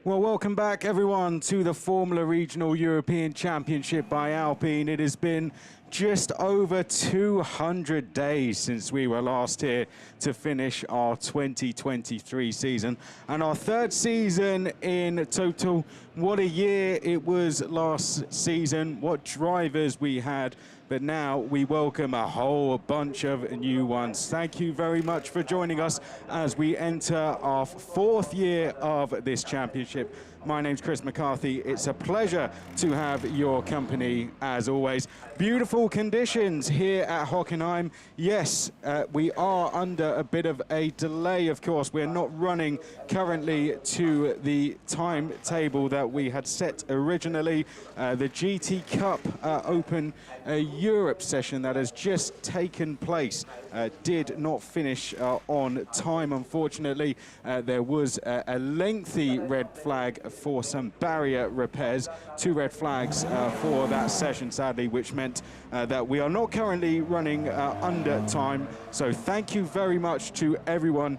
Well, welcome back, everyone, to the Formula Regional European Championship by Alpine. It has been just over 200 days since we were last here to finish our 2023 season. And our third season in total. What a year it was last season, what drivers we had. But now we welcome a whole bunch of new ones. Thank you very much for joining us as we enter our fourth year of this championship. My name's Chris McCarthy. It's a pleasure to have your company as always. Beautiful conditions here at Hockenheim. Yes, we are under a bit of a delay, of course. We're not running currently to the timetable that we had set originally. The GT Cup Open Europe session that has just taken place did not finish on time, unfortunately. There was a lengthy red flag for some barrier repairs, 2 red flags for that session, sadly, which meant that we are not currently running under time. So thank you very much to everyone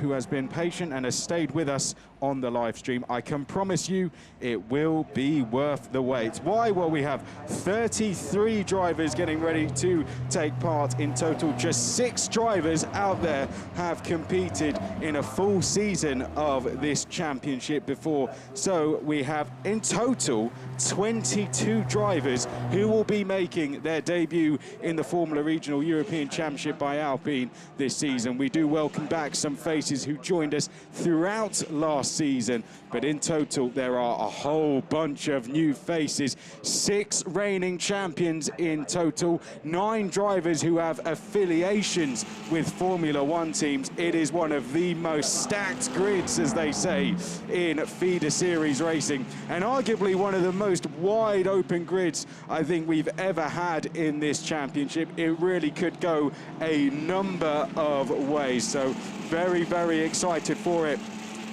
who has been patient and has stayed with us on the live stream. I can promise you it will be worth the wait. Why? Well, we have 33 drivers getting ready to take part in total. Just 6 drivers out there have competed in a full season of this championship before. So we have in total 22 drivers who will be making their debut in the Formula Regional European Championship by Alpine this season. We do welcome back some faces who joined us throughout last season, but in total there are a whole bunch of new faces. 6 reigning champions in total, 9 drivers who have affiliations with Formula One teams. It is one of the most stacked grids, as they say, in feeder series racing, and arguably one of the most wide open grids I think we've ever had in this championship. It really could go a number of ways, so very, very excited for it.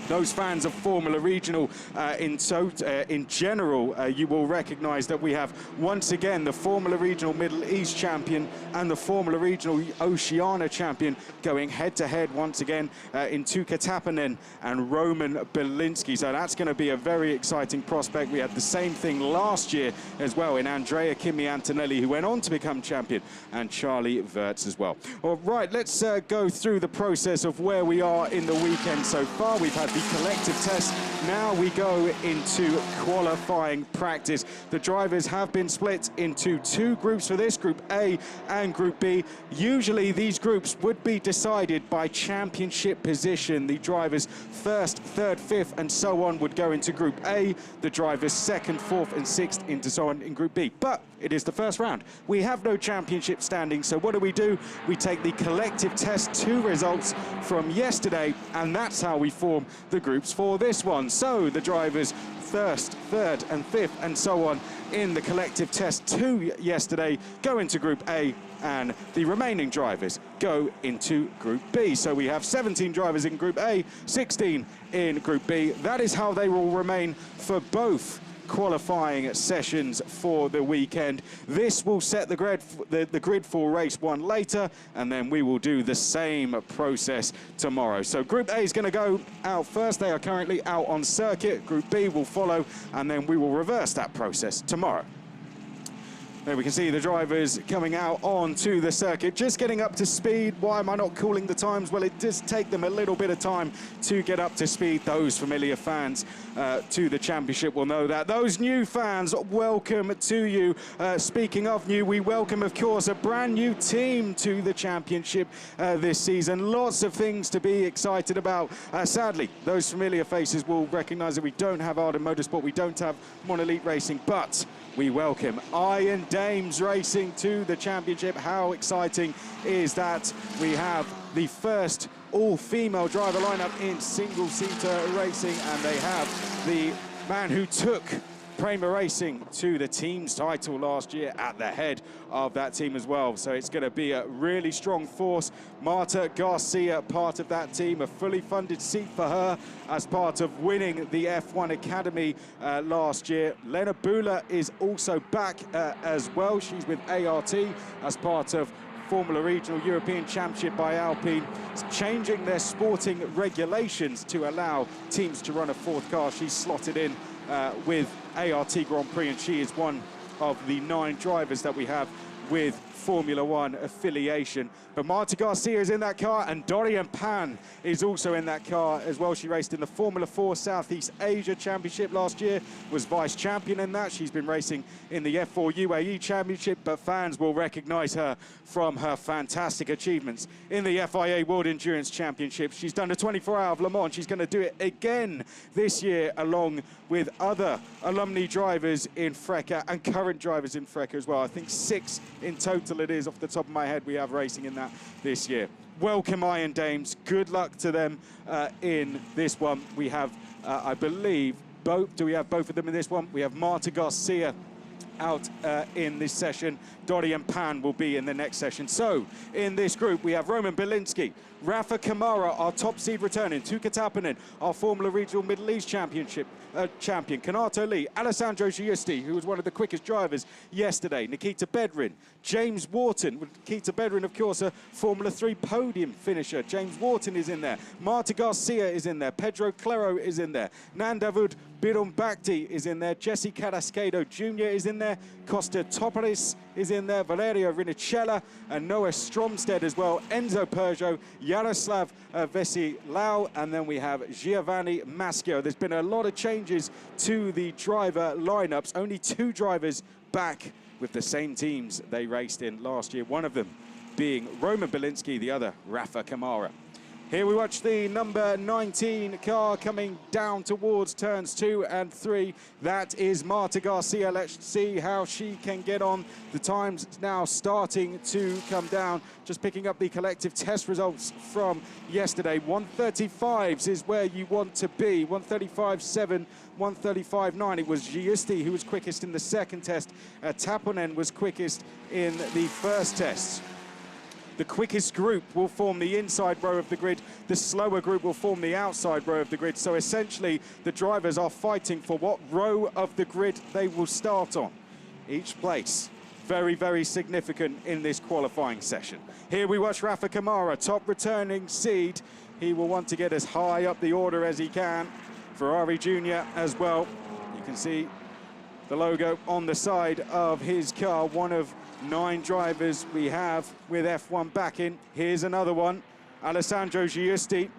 Those fans of Formula Regional in general, you will recognize that we have once again the Formula Regional Middle East champion and the Formula Regional Oceania champion going head to head once again in Tuukka Tappinen and Roman Belinsky. So that's going to be a very exciting prospect. We had the same thing last year as well in Andrea Kimi Antonelli, who went on to become champion, and Charlie Wirtz as well. All right, let's go through the process of where we are in the weekend so far. We've had the collective test. Now we go into qualifying practice. The drivers have been split into 2 groups for this, Group A and Group B. Usually these groups would be decided by championship position. The drivers 1st, 3rd, 5th and so on would go into Group A. The drivers 2nd, 4th and 6th into so on in Group B. But it is the first round. We have no championship standing, so what do? We take the collective test 2 results from yesterday, and that's how we form the groups for this one. So the drivers 1st, 3rd and 5th and so on in the collective test 2 yesterday go into Group A, and the remaining drivers go into Group B. So we have 17 drivers in Group A, 16 in Group B. That is how they will remain for both qualifying sessions for the weekend. This will set the grid for race 1 later, and then we will do the same process tomorrow. So Group A is going to go out first. They are currently out on circuit. Group B will follow, and then we will reverse that process tomorrow. There we can see the drivers coming out onto the circuit, just getting up to speed. Why am I not calling the times? Well, it does take them a little bit of time to get up to speed. Those familiar fans to the championship will know that. Those new fans, welcome to you. Speaking of new, we welcome, of course, a brand new team to the championship this season. Lots of things to be excited about. Sadly, those familiar faces will recognize that we don't have Arden Motorsport, we don't have Monolith Racing, but we welcome Iron Dames Racing to the championship. How exciting is that? We have the first all-female driver lineup in single-seater racing, and they have the man who took Prema Racing to the team's title last year at the head of that team as well. So it's going to be a really strong force. Marta Garcia, part of that team, a fully funded seat for her as part of winning the F1 Academy last year. Lena Bula is also back as well. She's with ART as part of Formula Regional European Championship by Alpine. changing their sporting regulations to allow teams to run a fourth car. She's slotted in with ART Grand Prix, and she is one of the 9 drivers that we have with Formula One affiliation. But Marta Garcia is in that car, and Dorian Pan is also in that car as well. She raced in the Formula 4 Southeast Asia Championship last year, was vice champion in that. She's been racing in the F4 UAE Championship, but fans will recognize her from her fantastic achievements in the FIA World Endurance Championship. She's done the 24-hour of Le Mans. She's going to do it again this year, along with other alumni drivers in FRECA and current drivers in FRECA as well. I think 6 in total it is, off the top of my head, we have racing in that this year. Welcome, Iron Dames. Good luck to them in this one. We have, I believe, both. Do we have both of them in this one? We have Marta Garcia out in this session. Dorian Pan will be in the next session. So in this group, we have Roman Belinsky, Rafa Kamara, our top seed returning, Tuka Tappinen, our Formula Regional Middle East Championship champion, Kanato Lee, Alessandro Giusti, who was one of the quickest drivers yesterday, Nikita Bedrin, James Wharton, with Nikita Bedrin, of course, a Formula 3 podium finisher. James Wharton is in there. Marta Garcia is in there. Pedro Clero is in there. Nandavud Birumbakti is in there. Jesse Carrasquedo Jr. is in there. Costa Toparis is in there. Valerio Rinicella and Noah Stromstead as well. Enzo Peugeot, Yaroslav Vesilao, and then we have Giovanni Maschio. There's been a lot of changes to the driver lineups. Only 2 drivers back with the same teams they raced in last year. One of them being Roman Belinsky, the other Rafa Kamara. Here we watch the number 19 car coming down towards turns 2 and 3. That is Marta Garcia. Let's see how she can get on. The time's now starting to come down. Just picking up the collective test results from yesterday. 135s is where you want to be. 135.7, 135.9. It was Giusti who was quickest in the second test. Taponen was quickest in the first test. The quickest group will form the inside row of the grid. The slower group will form the outside row of the grid. So essentially, the drivers are fighting for what row of the grid they will start on. Each place, very, very significant in this qualifying session. Here we watch Rafa Kamara, top returning seed. He will want to get as high up the order as he can. Ferrari Junior as well. You can see the logo on the side of his car, one of 9 drivers we have with F1 backing. Here's another one, Alessandro Giusti.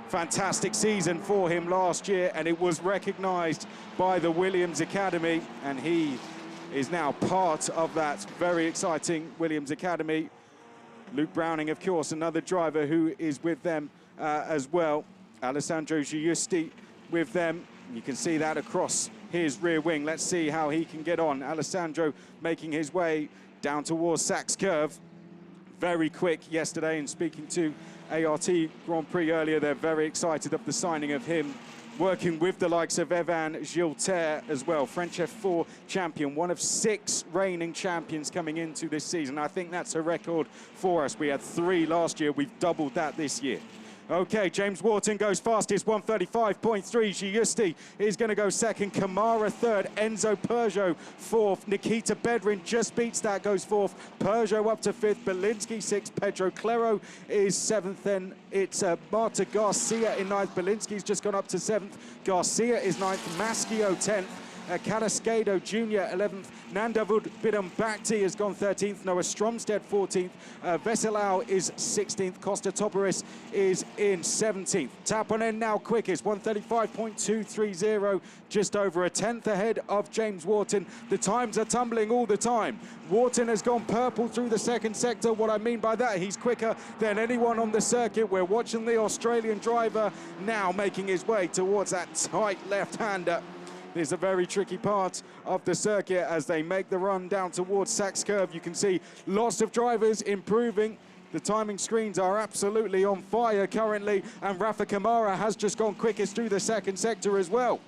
Fantastic season for him last year, and it was recognized by the Williams Academy, and he is now part of that very exciting Williams Academy. Luke Browning, of course, another driver who is with them as well. Alessandro Giusti with them. You can see that across his rear wing. Let's see how he can get on. Alessandro making his way down towards Sachs Curve. Very quick yesterday, and speaking to ART Grand Prix earlier, they're very excited of the signing of him, working with the likes of Evan Gilter as well, French F4 champion, one of 6 reigning champions coming into this season. I think that's a record for us. We had 3 last year, we've doubled that this year. Okay, James Wharton goes fastest, 135.3. Giusti is going to go second. Kamara third. Enzo Peugeot fourth. Nikita Bedrin just beats that, goes fourth. Peugeot up to fifth. Belinsky sixth. Pedro Clero is seventh. Then it's Marta Garcia in ninth. Belinsky's just gone up to seventh. Garcia is ninth. Maschio 10th. Carrasquedo Jr. 11th. Nandavud Birumbakti has gone 13th. Noah Stromstead 14th. Vesilao is 16th. Costa Toparis is in 17th. Taponen now quickest, 135.230, just over a 10th ahead of James Wharton. The times are tumbling all the time. Wharton has gone purple through the second sector. What I mean by that, he's quicker than anyone on the circuit. We're watching the Australian driver now making his way towards that tight left-hander. It's a very tricky part of the circuit as they make the run down towards Sachs Curve. You can see lots of drivers improving. The timing screens are absolutely on fire currently, and Rafa Kamara has just gone quickest through the second sector as well.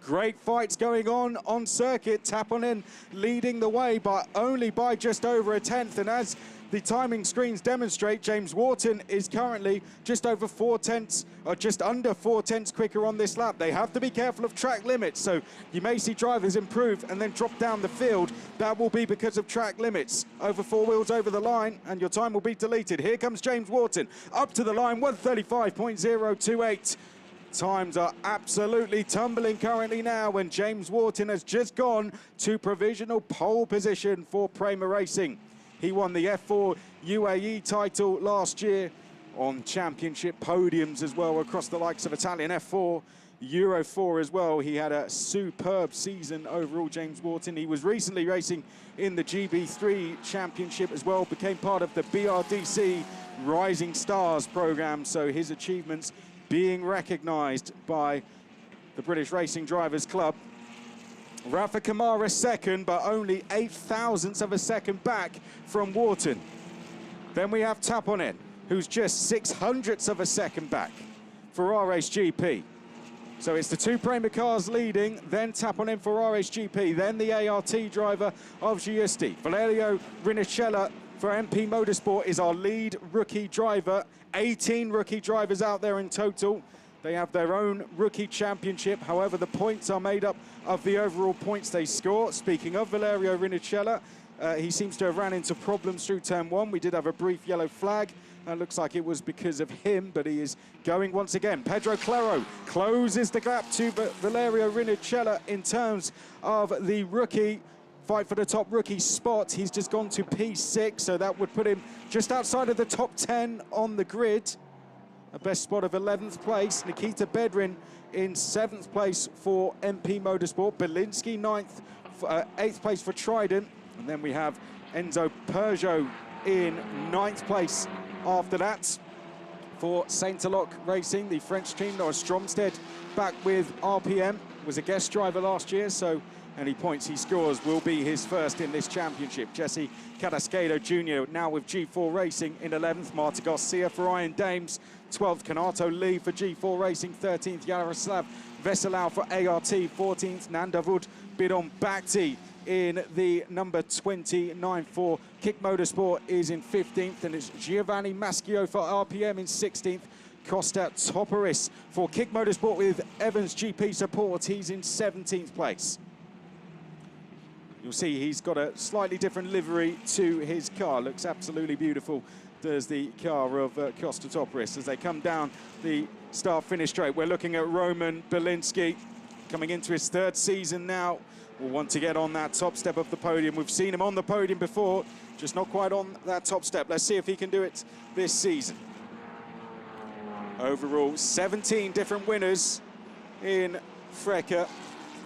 Great fights going on circuit. Taponen leading the way, but only by just over a 10th. And as the timing screens demonstrate, James Wharton is currently just over 4/10, or just under 4/10 quicker on this lap. They have to be careful of track limits, so you may see drivers improve and then drop down the field. That will be because of track limits. Over 4 wheels over the line, and your time will be deleted. Here comes James Wharton, up to the line, 1:35.028. Times are absolutely tumbling currently now, and James Wharton has just gone to provisional pole position for Prema Racing. He won the F4 UAE title last year on championship podiums as well across the likes of Italian F4, Euro 4 as well. He had a superb season overall, James Wharton. He was recently racing in the GB3 championship as well, became part of the BRDC Rising Stars program, so his achievements being recognised by the British Racing Drivers Club. Rafa Kamara second, but only 0.08 of a second back from Wharton. Then we have Taponen, who's just 0.06 of a second back for RSGP. So it's the two Prema cars leading, then Taponen for RSGP, then the ART driver of Giusti. Valerio Rinicella for MP Motorsport is our lead rookie driver. 18 rookie drivers out there in total. They have their own rookie championship. However, the points are made up of the overall points they score. Speaking of Valerio Rinicella, he seems to have ran into problems through turn 1. We did have a brief yellow flag. Looks like it was because of him, but he is going once again. Pedro Claro closes the gap to Valerio Rinicella in terms of the rookie fight for the top rookie spot. He's just gone to P6, so that would put him just outside of the top 10 on the grid. A best spot of 11th place. Nikita Bedrin in 7th place for MP Motorsport. Belinsky 9th, 8th place for Trident. And then we have Enzo Peugeot in 9th place after that for Saint-Aloc Racing, the French team. Noah Stromstead back with RPM, was a guest driver last year, so any points he scores will be his first in this championship. Jesse Cadasquedo Jr. now with G4 Racing in 11th. Marta Garcia for Iron Dames. 12th, Kanato Lee for G4 Racing. 13th, Yaroslav Veselau for ART. 14th, Nandavud Bidon Bhakti in the number 29 for Kick Motorsport is in 15th. And it's Giovanni Maschio for RPM in 16th. Costa Toparis for Kick Motorsport with Evans GP support. He's in 17th place. You'll see he's got a slightly different livery to his car. Looks absolutely beautiful, does the car of Costa Toparis. As they come down the start-finish straight, we're looking at Roman Belinsky coming into his 3rd season now. Will want to get on that top step of the podium. We've seen him on the podium before, just not quite on that top step. Let's see if he can do it this season. Overall, 17 different winners in FRECA.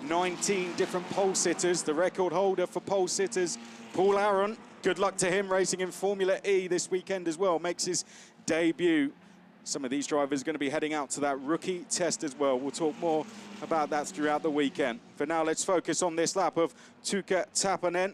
19 different pole sitters. The record holder for pole sitters, Paul Aron. Good luck to him racing in Formula E this weekend as well. Makes his debut. Some of these drivers are going to be heading out to that rookie test as well. We'll talk more about that throughout the weekend. For now, let's focus on this lap of Tuukka Taponen,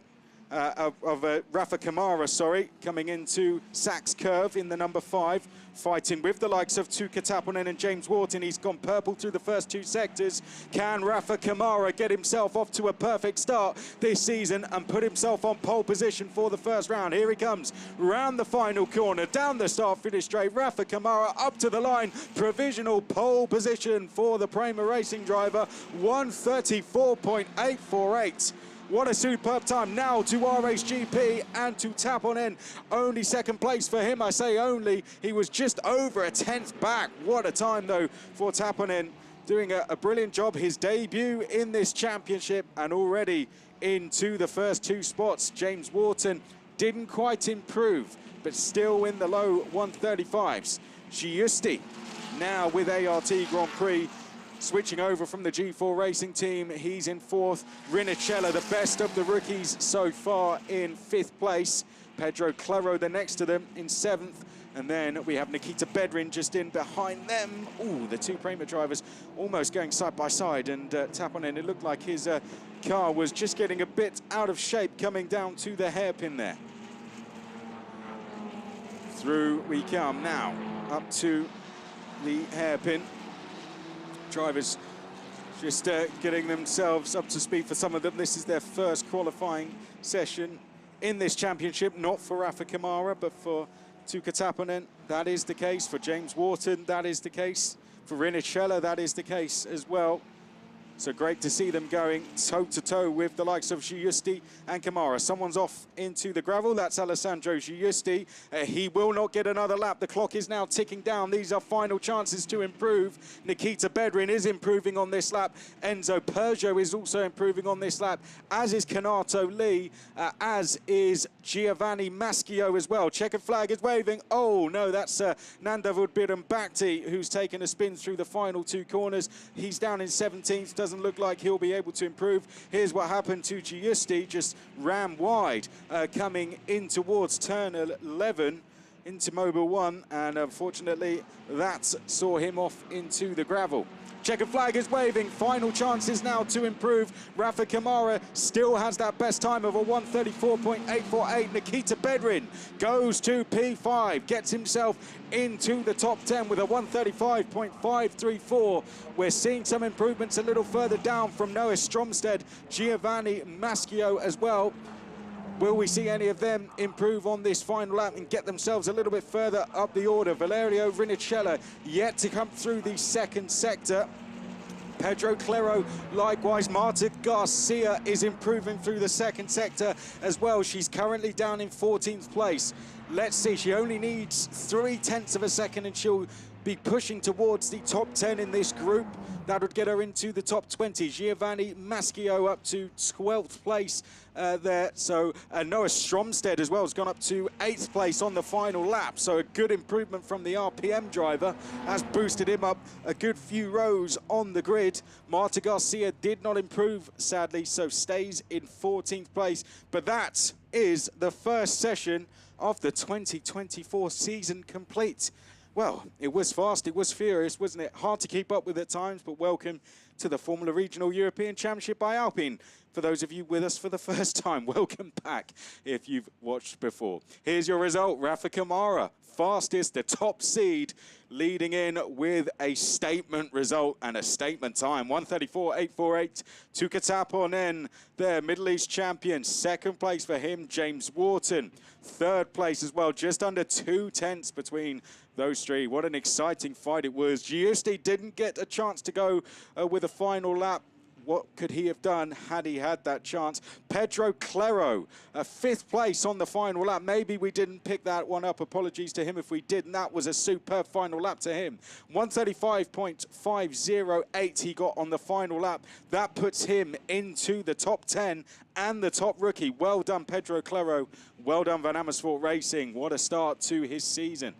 Rafa Kamara, sorry, coming into Sachs Curve in the number 5, fighting with the likes of Tuukka Taponen and James Wharton. He's gone purple through the first 2 sectors. Can Rafa Kamara get himself off to a perfect start this season and put himself on pole position for the first round? Here he comes, round the final corner, down the start-finish straight. Rafa Kamara up to the line, provisional pole position for the Prema Racing driver, 1:34.848. What a superb time now to RSGP and to Taponen. Only 2nd place for him, I say only. He was just over a 10th back. What a time, though, for Taponen. Doing a brilliant job. His debut in this championship and already into the first 2 spots. James Wharton didn't quite improve, but still in the low 135s. Giusti now with ART Grand Prix. Switching over from the G4 Racing team, he's in 4th. Rinicella, the best of the rookies so far, in 5th place. Pedro Claro, the next to them, in 7th. And then we have Nikita Bedrin just in behind them. Ooh, the 2 Prema drivers almost going side by side. And Taponen, it looked like his car was just getting a bit out of shape coming down to the hairpin there. Through we come now, up to the hairpin. Drivers just getting themselves up to speed for some of them. This is their first qualifying session in this championship, not for Rafa Kamara, but for Tuukka Taponen. That is the case. For James Wharton, that is the case. For Rinnicella, that is the case as well. So great to see them going toe-to-toe with the likes of Giusti and Kamara. Someone's off into the gravel. That's Alessandro Giusti. He will not get another lap. The clock is now ticking down. These are final chances to improve. Nikita Bedrin is improving on this lap. Enzo Peugeot is also improving on this lap, as is Kanato Lee, as is Giovanni Maschio as well. Checkered flag is waving. Oh, no, that's Nandavud Bidambakti, who's taken a spin through the final two corners. He's down in 17th. Doesn't look like he'll be able to improve. Here's what happened to Giusti, just ran wide coming in towards turn 11 into Mobile 1, and unfortunately that saw him off into the gravel. Checkered flag is waving. Final chances now to improve. Rafa Kamara still has that best time of a 1:34.848. Nikita Bedrin goes to P5, gets himself into the top 10 with a 1:35.534. We're seeing some improvements a little further down from Noah Stromsted, Giovanni Maschio as well. Will we see any of them improve on this final lap and get themselves a little bit further up the order? Valerio Rinnicella yet to come through the second sector. Pedro Clero, likewise. Marta Garcia is improving through the second sector as well. She's currently down in 14th place. Let's see, she only needs 0.3 of a second and she'll be pushing towards the top 10 in this group. That would get her into the top 20. Giovanni Maschio up to 12th place there. So Noah Stromsted as well has gone up to 8th place on the final lap. So a good improvement from the RPM driver has boosted him up a good few rows on the grid. Marta Garcia did not improve, sadly, so stays in 14th place. But that is the first session of the 2024 season complete. Well, it was fast, it was furious, wasn't it? Hard to keep up with at times, but welcome to the Formula Regional European Championship by Alpine. For those of you with us for the first time, welcome back if you've watched before. Here's your result. Rafa Kamara, fastest, the top seed, leading in with a statement result and a statement time. 1:34.848. Tuukka Taponen, their Middle East champion. Second place for him, James Wharton. Third place as well, just under 2/10 between those three. What an exciting fight it was. Giusti didn't get a chance to go with a final lap. What could he have done had he had that chance? Pedro Clero, 5th place on the final lap. Maybe we didn't pick that one up. Apologies to him if we did. And that was a superb final lap to him. 1:35.508 he got on the final lap. That puts him into the top 10 and the top rookie. Well done, Pedro Clero. Well done, Van Amersfoort Racing. What a start to his season.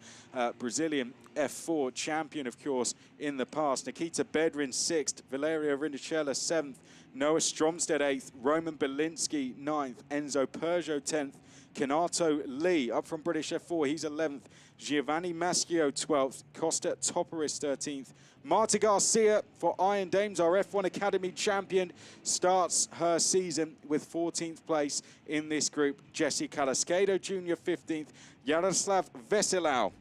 Brazilian F4 champion, of course, in the past. Nikita Bedrin 6th, Valerio Rinnicella 7th, Noah Stromsted 8th, Roman Belinsky 9th, Enzo Peugeot 10th, Kanato Lee up from British F4, he's 11th, Giovanni Maschio 12th, Costa Toparis 13th, Marta Garcia for Iron Dames, our F1 Academy champion, starts her season with 14th place in this group. Jesse Calascado Jr. 15th, Yaroslav Veselau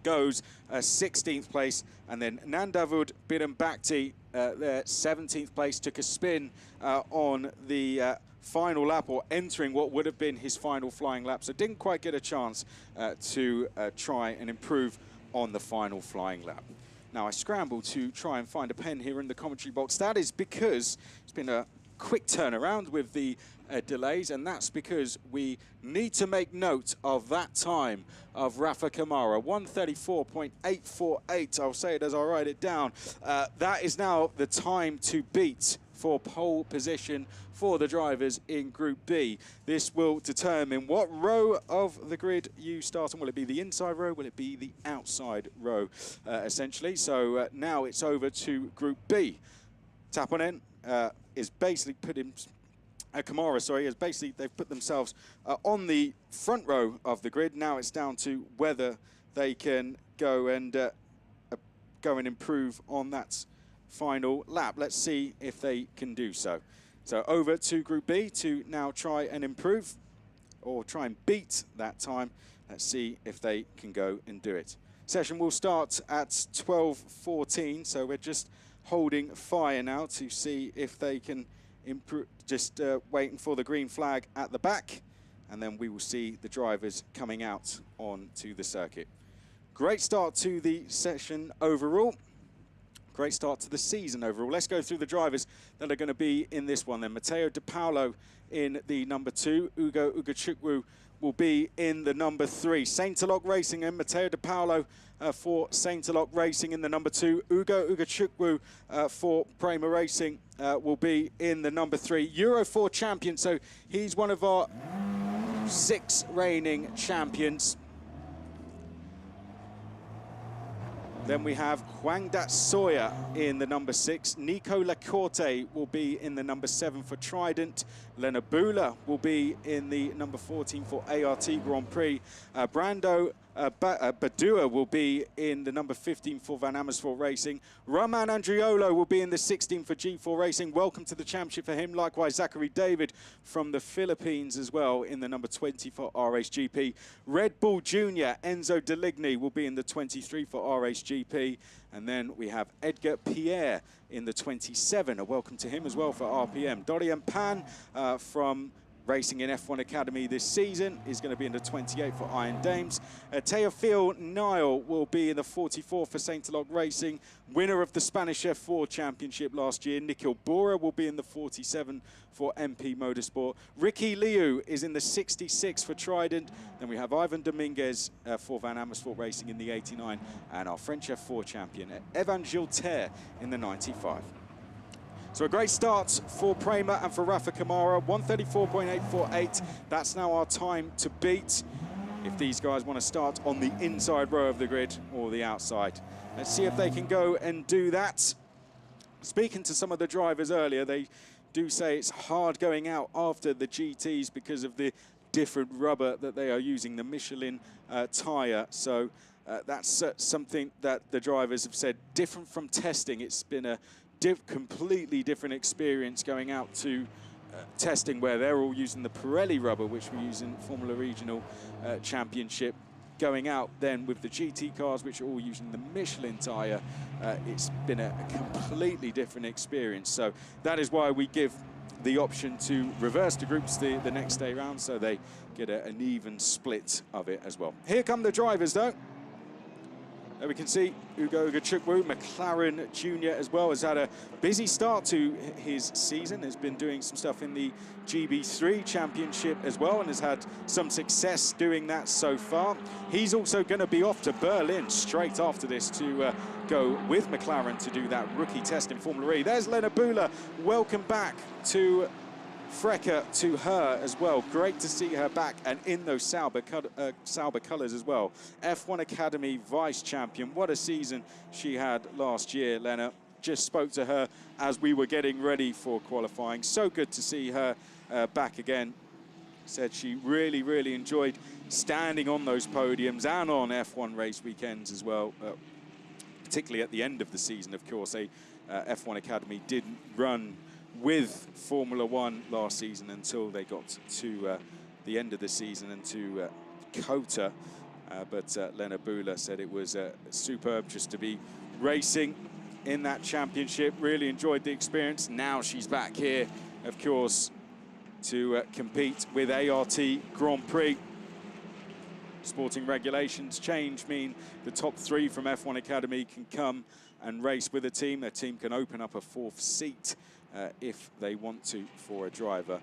goes 16th place, and then Nandavud Bidambakti, their 17th place, took a spin on the final lap, or entering what would have been his final flying lap, so didn't quite get a chance to try and improve on the final flying lap. Now I scramble to try and find a pen here in the commentary box. That is because it's been a quick turnaround with the delays, and that's because we need to make note of that time of Rafa Kamara, 1:34.848. I'll say it as I write it down. That is now the time to beat for pole position for the drivers in Group B. This will determine what row of the grid you start on. Will it be the inside row? Will it be the outside row, essentially? So now it's over to Group B. Taponen is basically putting Kamara, sorry, is basically they've put themselves on the front row of the grid. Now it's down to whether they can go and improve on that final lap. Let's see if they can do so. So over to Group B to now try and improve, or try and beat that time. Let's see if they can go and do it. Session will start at 12:14, so we're just holding fire now to see if they can improve, just waiting for the green flag at the back. and then we will see the drivers coming out onto the circuit. Great start to the session overall. Great start to the season overall. Let's go through the drivers that are going to be in this one then. Matteo De Paolo in the number 2. Ugo Ugachukwu will be in the number 3. Saint-Alok Racing and Matteo De Paolo for Saint-Alok Racing in the number 2. Ugo Ugachukwu for Prema Racing will be in the number 3. Euro 4 champion, so he's one of our 6 reigning champions. Then we have Hwang Dat Soya in the number 6. Nico Lacorte will be in the number 7 for Trident. Lena Bula will be in the number 14 for ART Grand Prix. Brando Badua will be in the number 15 for Van Amersfoort Racing. Roman Andriolo will be in the 16 for G4 Racing. Welcome to the championship for him. Likewise, Zachary David from the Philippines as well in the number 20 for RHGP. Red Bull Junior Enzo Deligny will be in the 23 for RHGP. And then we have Edgar Pierre in the 27. A welcome to him as well for RPM. Dorian Pan from racing in F1 Academy this season is going to be in the 28 for Iron Dames. Teofil Nile will be in the 44 for Saint-Alok Racing. Winner of the Spanish F4 Championship last year, Nikhil Bora will be in the 47 for MP Motorsport. Ricky Liu is in the 66 for Trident. Then we have Ivan Dominguez for Van Amersfoort Racing in the 89. And our French F4 champion, Evan Gilter in the 95. So a great start for Prema and for Rafa Kamara, 134.848. That's now our time to beat if these guys want to start on the inside row of the grid or the outside. Let's see if they can go and do that. Speaking to some of the drivers earlier, they do say it's hard going out after the GTs because of the different rubber that they are using, the Michelin tyre. So that's something that the drivers have said, different from testing. It's been a completely different experience going out to testing where they're all using the Pirelli rubber, which we use in Formula Regional Championship. Going out then with the GT cars, which are all using the Michelin tyre, it's been a completely different experience. So that is why we give the option to reverse the groups the next day round, so they get an even split of it as well. Here come the drivers though. There we can see Ugo Ugachukwu, McLaren Jr. as well, has had a busy start to his season, has been doing some stuff in the GB3 Championship as well, and has had some success doing that so far. He's also going to be off to Berlin straight after this to go with McLaren to do that rookie test in Formula E. There's Lena Bula. Welcome back to FRECA to her as well. Great to see her back and in those Sauber colours as well. F1 Academy vice champion. What a season she had last year, Lena. Just spoke to her as we were getting ready for qualifying. So good to see her back again. Said she really, really enjoyed standing on those podiums and on F1 race weekends as well. Particularly at the end of the season, of course. F1 Academy didn't run with Formula One last season until they got to the end of the season and to COTA. But Lena Bula said it was superb just to be racing in that championship. Really enjoyed the experience. Now she's back here, of course, to compete with ART Grand Prix. Sporting regulations change mean the top 3 from F1 Academy can come and race with a team. Their team can open up a 4th seat if they want to for a driver.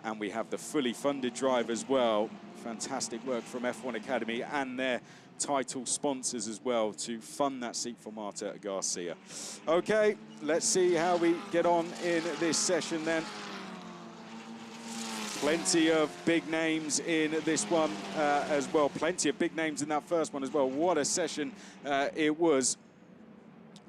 And we have the fully funded drive as well. Fantastic work from F1 Academy and their title sponsors as well to fund that seat for Marta Garcia. Okay, let's see how we get on in this session then. Plenty of big names in this one as well. Plenty of big names in that first one as well. What a session it was.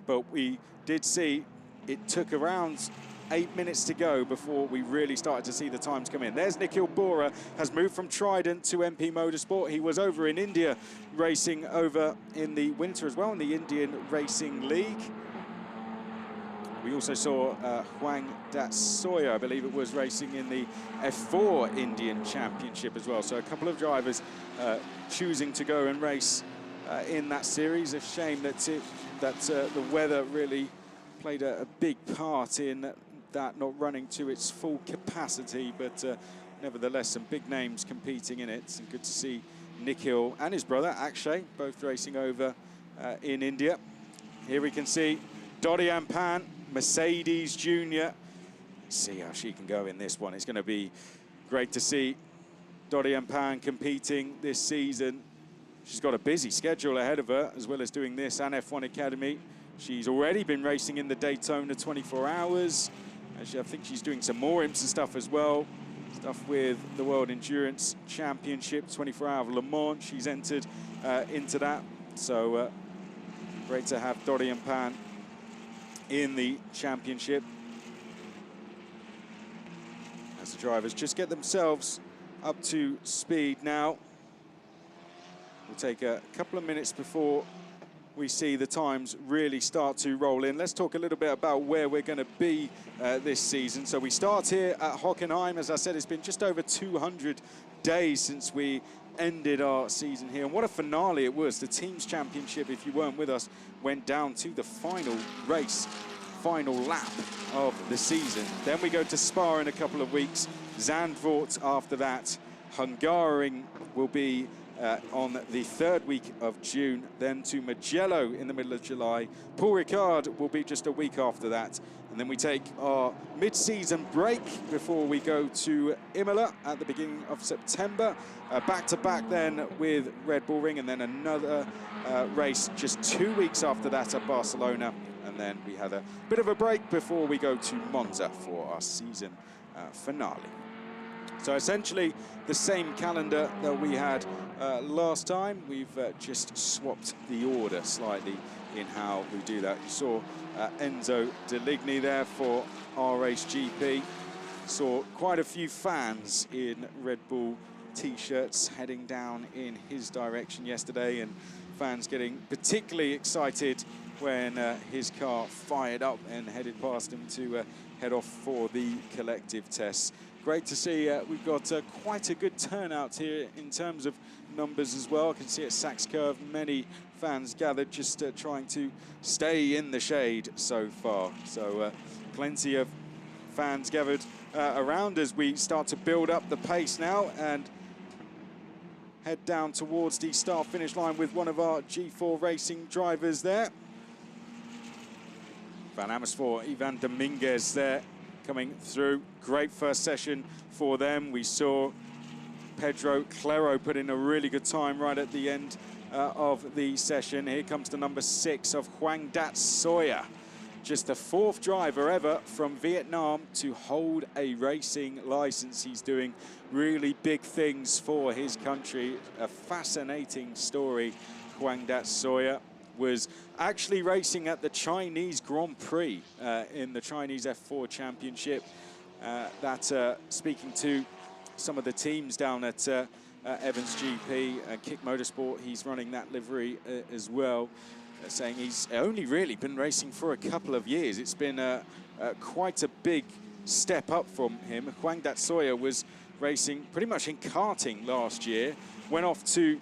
But we did see it took around 8 minutes to go before we really started to see the times come in. There's Nikhil Bora, has moved from Trident to MP Motorsport. He was over in India racing over in the winter as well in the Indian Racing League. We also saw Hwang Dat Soya, I believe it was, racing in the F4 Indian Championship as well. So a couple of drivers choosing to go and race in that series. A shame that the weather really played a big part in that not running to its full capacity, but nevertheless, some big names competing in it. And good to see Nikhil and his brother, Akshay, both racing over in India. Here we can see Dodi Ampan, Mercedes Junior. See how she can go in this one. It's going to be great to see Dodi Ampan competing this season. She's got a busy schedule ahead of her, as well as doing this and F1 Academy. She's already been racing in the Daytona 24 hours. Actually, I think she's doing some more IMSA stuff as well. Stuff with the World Endurance Championship, 24-hour Le Mans. She's entered into that. So great to have Dodi Ampan in the championship. As the drivers just get themselves up to speed now. We'll take a couple of minutes before we see the times really start to roll in. Let's talk a little bit about where we're going to be this season. So we start here at Hockenheim. As I said, it's been just over 200 days since we ended our season here. And what a finale it was. The Teams Championship, if you weren't with us, went down to the final race, final lap of the season. Then we go to Spa in a couple of weeks. Zandvoort after that. Hungaroring will be on the 3rd week of June, then to Mugello in the middle of July. Paul Ricard will be just a week after that. And then we take our mid-season break before we go to Imola at the beginning of September. Back-to-back then with Red Bull Ring, and then another race just 2 weeks after that at Barcelona. And then we had a bit of a break before we go to Monza for our season finale. So essentially the same calendar that we had last time. We've just swapped the order slightly in how we do that. You saw Enzo Deligny there for our race GP. Saw quite a few fans in Red Bull t-shirts heading down in his direction yesterday, and fans getting particularly excited when his car fired up and headed past him to head off for the collective tests. Great to see we've got quite a good turnout here in terms of numbers as well. I can see at Sachs Curve many fans gathered, just trying to stay in the shade so far. So plenty of fans gathered around as we start to build up the pace now and head down towards the start-finish line with one of our G4 Racing drivers there. Van Amersfoort, Ivan Dominguez there coming through. Great first session for them. We saw Pedro Clero put in a really good time right at the end of the session. Here comes the number 6 of Hoang Dat Soya. Just the 4th driver ever from Vietnam to hold a racing license. He's doing really big things for his country. A fascinating story. Hoang Dat Soya was actually racing at the Chinese Grand Prix in the Chinese F4 Championship. Speaking to some of the teams down at Evans GP and Kick Motorsport, he's running that livery as well, saying he's only really been racing for a couple of years. It's been quite a big step up from him. Hoang Dat Soya was racing pretty much in karting last year, went off to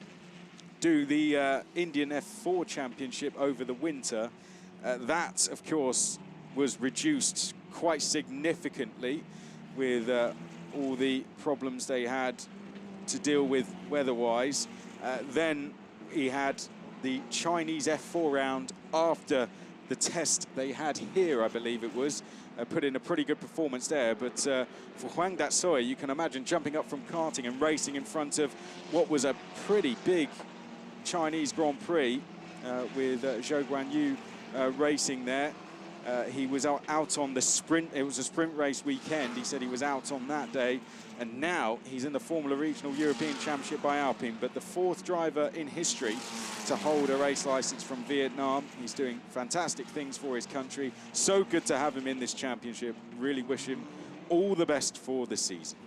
do the Indian F4 Championship over the winter. That, of course, was reduced quite significantly with all the problems they had to deal with weather-wise. Then he had the Chinese F4 round after the test they had here, I believe it was. Put in a pretty good performance there, but for Hoang Dat Soya, you can imagine jumping up from karting and racing in front of what was a pretty big Chinese Grand Prix with Zhou Guanyu racing there. He was out on the sprint. It was a sprint race weekend. He said he was out on that day, and now he's in the Formula Regional European Championship by Alpine, but the 4th driver in history to hold a race license from Vietnam. He's doing fantastic things for his country. So good to have him in this championship. Really wish him all the best for the season.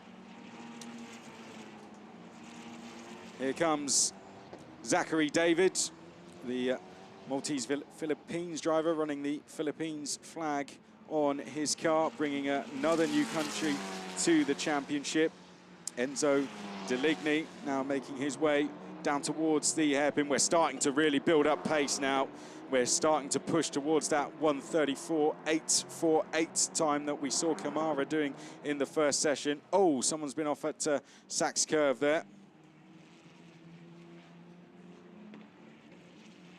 Here comes Zachary David, the Maltese Philippines driver, running the Philippines flag on his car, bringing another new country to the championship. Enzo Deligny now making his way down towards the hairpin. We're starting to really build up pace now. We're starting to push towards that 1:34.848 time that we saw Kamara doing in the first session. Oh, someone's been off at Sachs curve there.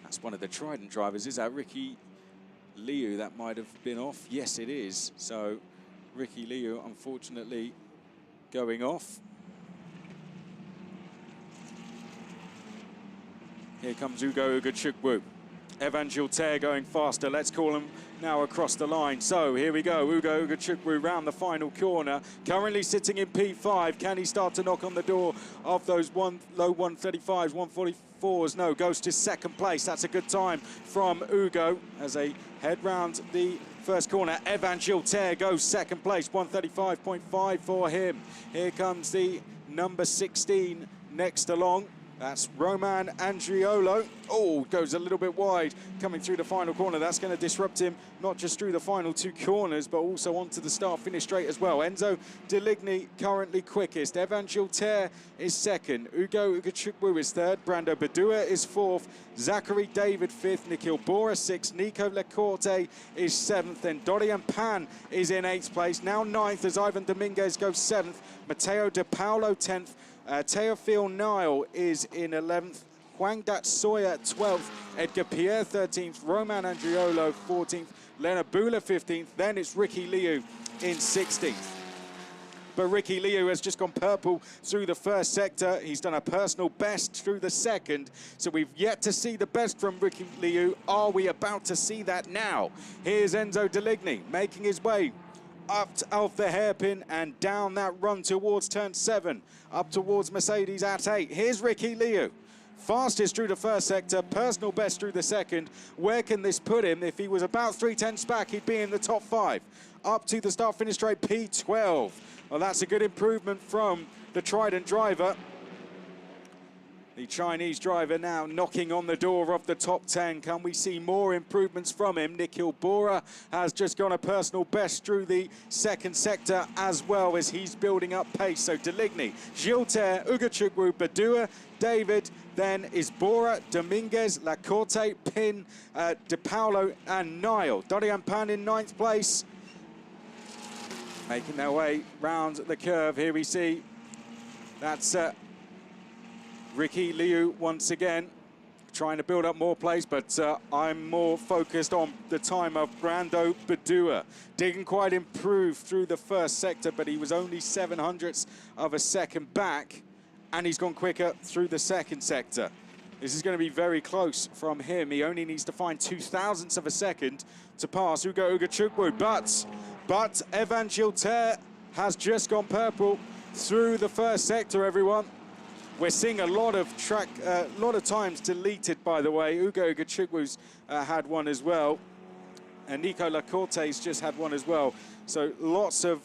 That's one of the Trident drivers. Is that Ricky Liu that might have been off? Yes, it is. So Ricky Liu, unfortunately, going off. Here comes Ugo Ugachukwu. Evan Gilter going faster. Let's call him now across the line. So here we go. Ugo Ugachukwu round the final corner. Currently sitting in P5. Can he start to knock on the door of those low 135s, 144s? No, goes to second place. That's a good time from Ugo as they head round the first corner. Evan Gilter goes second place, 135.5 for him. Here comes the number 16 next along. That's Roman Andriolo. Oh, goes a little bit wide coming through the final corner. That's going to disrupt him, not just through the final two corners, but also onto the start-finish straight as well. Enzo Deligny currently quickest. Evan Gilter is second. Ugo Ugachukwu is third. Brando Badua is fourth. Zachary David fifth. Nikhil Bora sixth. Nico Lecorte is seventh. Then Dorian Pan is in eighth place. Now ninth as Ivan Dominguez goes seventh. Matteo De Paulo 10th. Teofil Nile is in 11th, Huang Dat Soya 12th, Edgar Pierre 13th, Roman Andriolo 14th, Leonard Bula 15th, then it's Ricky Liu in 16th. But Ricky Liu has just gone purple through the first sector. He's done a personal best through the second. So we've yet to see the best from Ricky Liu. Are we about to see that now? Here's Enzo Deligny making his way up off the hairpin and down that run towards turn 7, up towards Mercedes at 8. Here's Ricky Liu, fastest through the first sector, personal best through the second. Where can this put him? If he was about 3/10 back, he'd be in the top 5. Up to the start-finish straight, P12. Well, that's a good improvement from the Trident driver. The Chinese driver now knocking on the door of the top 10. Can we see more improvements from him? Nikhil Bora has just gone a personal best through the second sector as well as he's building up pace. So Deligny, Gilter, Ugachukwu, Badua, David, then is Bora, Dominguez, Lacorte, Pin, De Paulo and Nile. Dorian Pan in 9th place. Making their way round the curve. Here we see that's Ricky Liu once again trying to build up more pace, but I'm more focused on the time of Brando Badua. Didn't quite improve through the first sector, but he was only 7/100ths of a second back, and he's gone quicker through the second sector. This is going to be very close from him. He only needs to find 0.02 of a second to pass Ugo Ugachukwu, but Evan Gilter has just gone purple through the first sector, everyone. We're seeing a lot of times deleted, by the way. Ugo Ugachukwu's had one as well. And Nico Lacorte's just had one as well. So lots of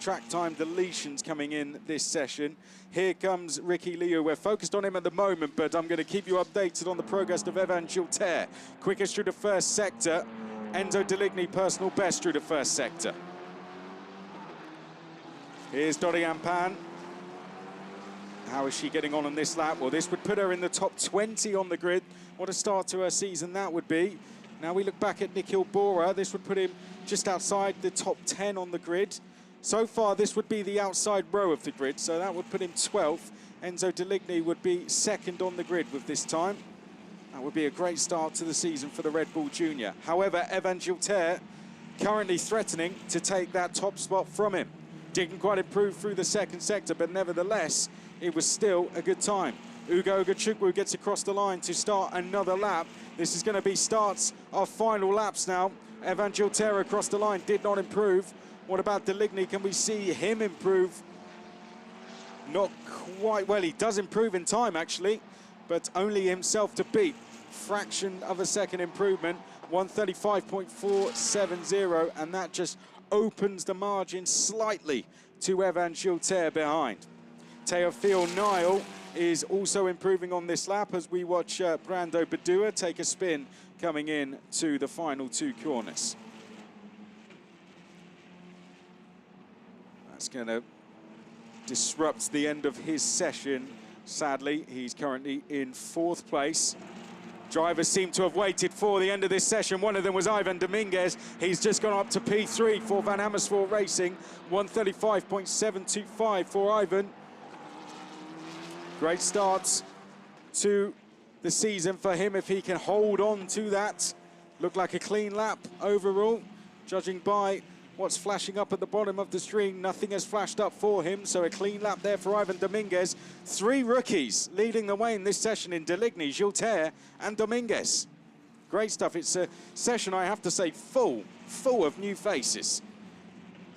track time deletions coming in this session. Here comes Ricky Liu. We're focused on him at the moment, but I'm going to keep you updated on the progress of Evan Gilter. Quickest through the first sector. Enzo Deligny, personal best through the first sector. Here's Dorian Pan. How is she getting on this lap? Well, this would put her in the top 20 on the grid. What a start to her season that would be. Now we look back at Nikhil Bora. This would put him just outside the top 10 on the grid. So far, this would be the outside row of the grid, so that would put him 12th. Enzo Deligny would be second on the grid with this time. That would be a great start to the season for the Red Bull Junior. However, Evan Gilter currently threatening to take that top spot from him. Didn't quite improve through the second sector, but nevertheless, it was still a good time. Ugo Ugachukwu gets across the line to start another lap. This is going to be starts of final laps now. Evan Gilter across the line did not improve. What about Deligny? Can we see him improve? Not quite. Well, he does improve in time, actually, but only himself to beat. Fraction of a second improvement, 135.470, and that just opens the margin slightly to Evan Gilter behind. Teofil Nile is also improving on this lap as we watch Brando Badua take a spin coming in to the final two corners. That's going to disrupt the end of his session Sadly, he's currently in 4th place. Drivers seem to have waited for the end of this session. One of them was Ivan Dominguez. He's just gone up to P3 for Van Amersfoort Racing. 135.725 for Ivan. Great start to the season for him if he can hold on to that. Looked like a clean lap overall, judging by what's flashing up at the bottom of the screen. Nothing has flashed up for him, so a clean lap there for Ivan Dominguez. 3 rookies leading the way in this session in Deligny, Gilter and Dominguez. Great stuff. It's a session, I have to say, full of new faces.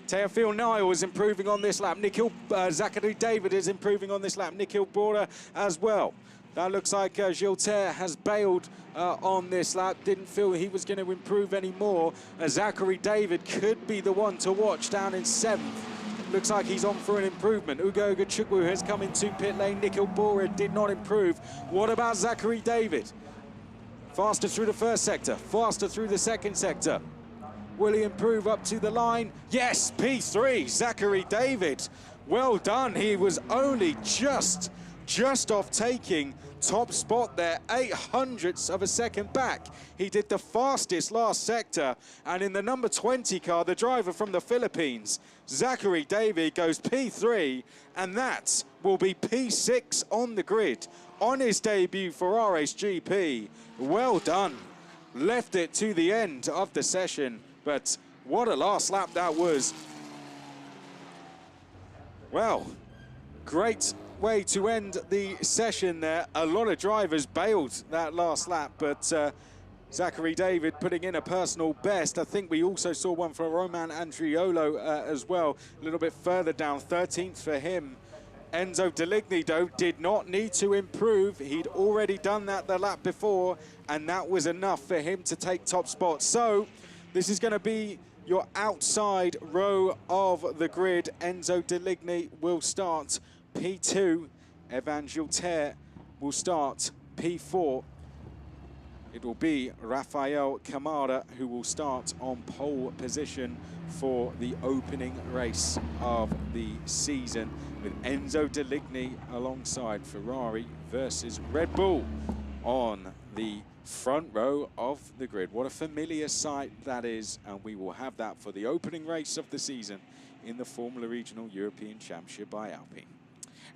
Teofil Niall is improving on this lap. Zachary David is improving on this lap. Nikhil Bora as well. That looks like Gilter has bailed on this lap. Didn't feel he was going to improve anymore. Zachary David could be the one to watch down in 7th. Looks like he's on for an improvement. Ugo Gachukwu has come into pit lane. Nikhil Bora did not improve. What about Zachary David? Faster through the 1st sector, faster through the 2nd sector. Will he improve up to the line? Yes, P3, Zachary David. Well done. He was only just off taking top spot there, 0.08 of a second back. He did the fastest last sector, and in the number 20 car, the driver from the Philippines, Zachary David, goes P3, and that will be P6 on the grid on his debut for RSGP. Well done. Left it to the end of the session, but what a last lap that was. Well, great way to end the session there. A lot of drivers bailed that last lap, but Zachary David putting in a personal best. I think we also saw one for Roman Andriolo as well, a little bit further down, 13th for him. Enzo Deligny, though, did not need to improve. He'd already done that the lap before, and that was enough for him to take top spot. So this is going to be your outside row of the grid. Enzo Deligny will start P2. Evan Gilter will start P4. It will be Rafael Camara who will start on pole position for the opening race of the season, with Enzo Deligny alongside Ferrari versus Red Bull on the front row of the grid. What a familiar sight that is, and we will have that for the opening race of the season in the Formula Regional European Championship by Alpine.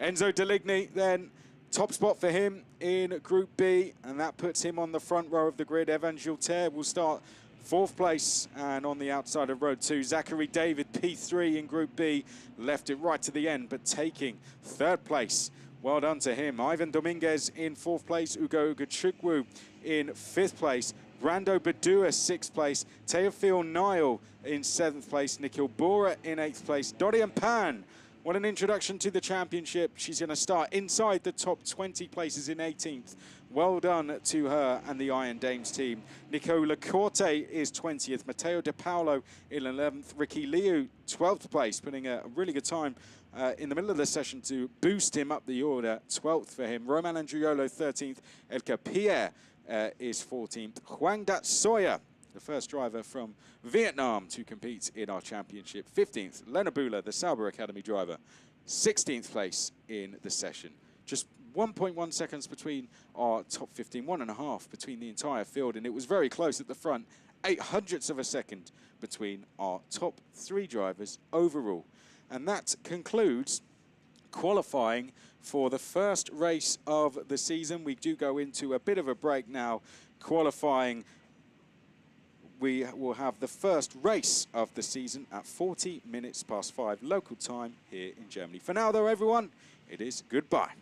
Enzo Deligny then, top spot for him in Group B, and that puts him on the front row of the grid. Evan Gilter will start 4th place, and on the outside of row 2, Zachary David, P3 in Group B, left it right to the end, but taking 3rd place. Well done to him. Ivan Dominguez in 4th place, Ugo Gachukwu in 5th place, Brando Badua 6th place, Teofil Niall in 7th place, Nikhil Bora in 8th place, Dorian Pan. What an introduction to the championship. She's going to start inside the top 20 places in 18th. Well done to her and the Iron Dames team. Nicola Corte is 20th. Matteo De Paolo in 11th. Ricky Liu, 12th place, putting a really good time in the middle of the session to boost him up the order. 12th for him. Roman Andriolo, 13th. Elka Pierre is 14th. Huang Dat Soya, the first driver from Vietnam to compete in our championship. 15th, Lena Bula, the Sauber Academy driver. 16th place in the session. Just 1.1 seconds between our top 15, 1.5 between the entire field, and it was very close at the front. 0.08 of a second between our top 3 drivers overall. And that concludes qualifying for the first race of the season. We do go into a bit of a break now. Qualifying, we will have the first race of the season at 40 minutes past 5 local time here in Germany. For now, though, everyone, it is goodbye.